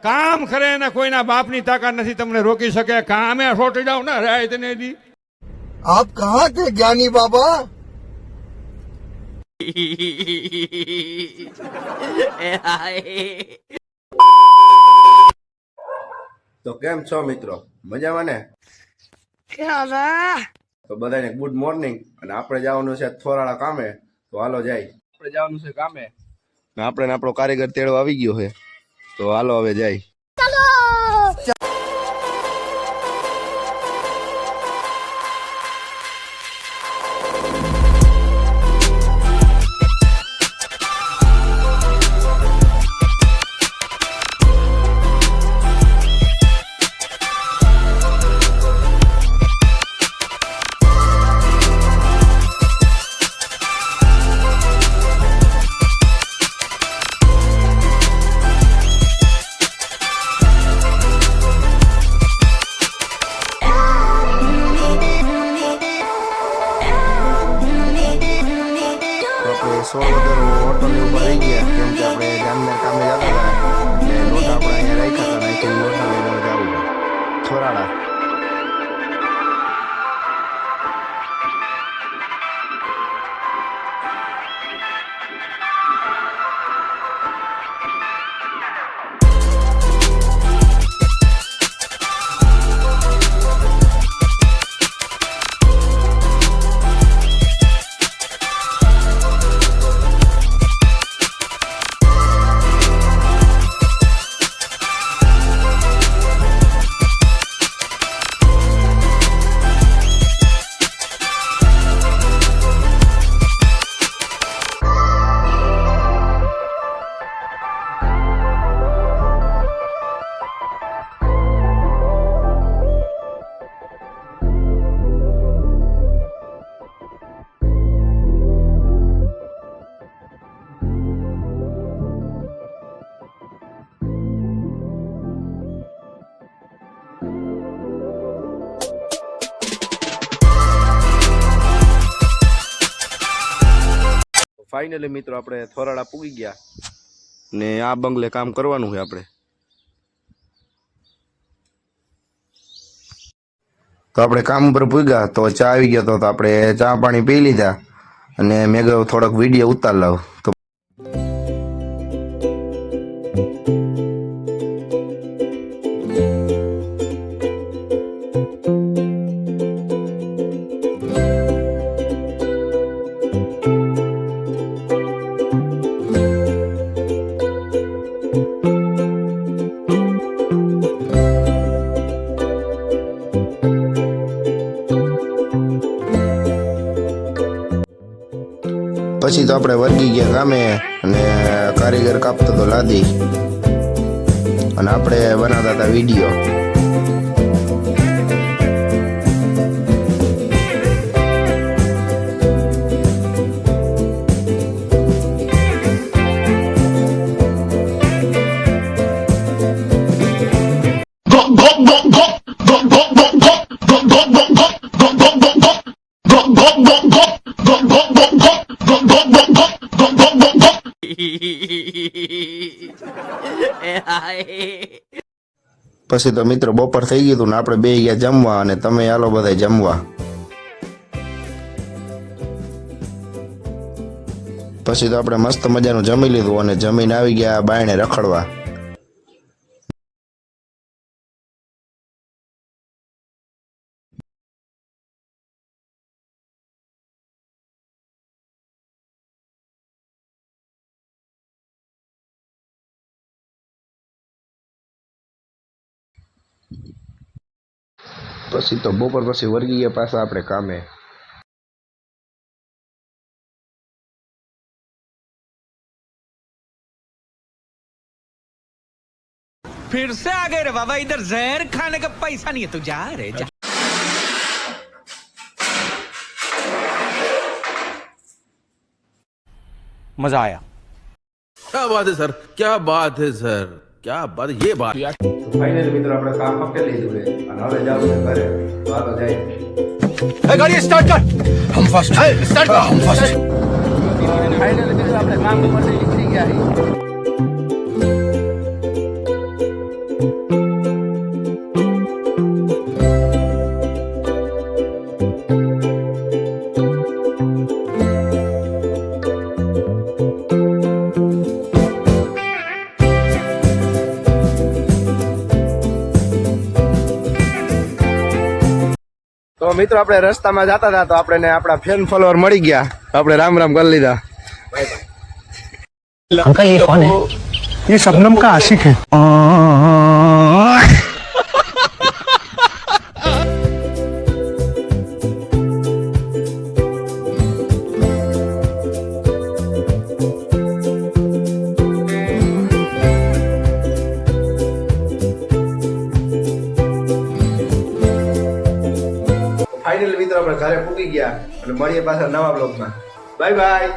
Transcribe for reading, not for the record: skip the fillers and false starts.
કામ કરે ને કોઈના બાપની તાકાત નથી તમને રોકી શકે. કામે છોટી જાવ ને રાય તને દી. आप कहाँ थे ज्ञानी बाबा? તો કેમ છો મિત્રો, મજામાં ને? તો બધાને ગુડ મોર્નિંગ. અને આપણે જવાનું છે થોરાળા કામે, તો હાલો જાય. આપણે જવાનું છે કામે ને આપણે આપણો કારીગર તેડો આવી ગયો છે, તો હાલો હવે જાય. આપણે 16 ઓટો ને ઉભા રહી ગયા, કેમ કે આપણે જામનગર કામે જતા હતા એટલે લોટ આપણે અહીંયા રાખ્યા હતા, અહીંથી લોટા લઈને જવું થોરાળા. ફાઇનલી મિત્રો આપણે થોરાળા પૂગી ગયા ને આ બંગલે કામ કરવાનું છે આપણે. તો આપણે કામ ઉપર પૂગ્યા તો ચા આવી ગયો, તો આપણે ચા પાણી પી લીધા અને મેં કહ્યું થોડોક વિડીયો ઉતાર લાવ. તો પછી તો આપણે વર્ગી ગયા કામે અને કારીગર કાપતો તો લાદી અને આપણે બનાવતા હતા વિડીયો. પછી તો મિત્રો બપોર થઈ ગયું હતું ને આપણે બે ગયા જમવા, અને તમે હાલો બધા જમવા. પછી તો આપણે મસ્ત મજાનું જમી લીધું અને જમીને આવી ગયા બાયણે રખડવા. પછી તો બપોર પછી વર્ગી ગયા પાછા આપણે કામે. फिर से आ गए रे बाबा, इधर जहर खाने का पैसा नहीं है, तू जा रे जा. मजा आया. क्या बात है सर, क्या बात है सर, क्या बात, ये बात. ફાઇનલી મિત્રો આપણે કામ પકડી લીધું છે અને હવે જાવું છે ઘરે. ચાલો જાય. गाड़ी स्टार्ट कर, हम फर्स्ट स्टार्ट कर, हम फर्स्ट. ફાઇનલી મિત્રો આપણે કામ ઉપર નીકળી ગયા છીએ. તો મિત્રો આપણે રસ્તામાં જતા હતા તો આપણે આપણા ફેન ફોલોવર મળી ગયા, આપણે રામ રામ કરી લીધા. अंकल ये कौन है? ये शबनम का आशिक है. ફાઇનલી મિત્રો આપણે ઘરે પૂકી ગયા અને મળીએ પાછા નવા બ્લોગમાં. Bye bye.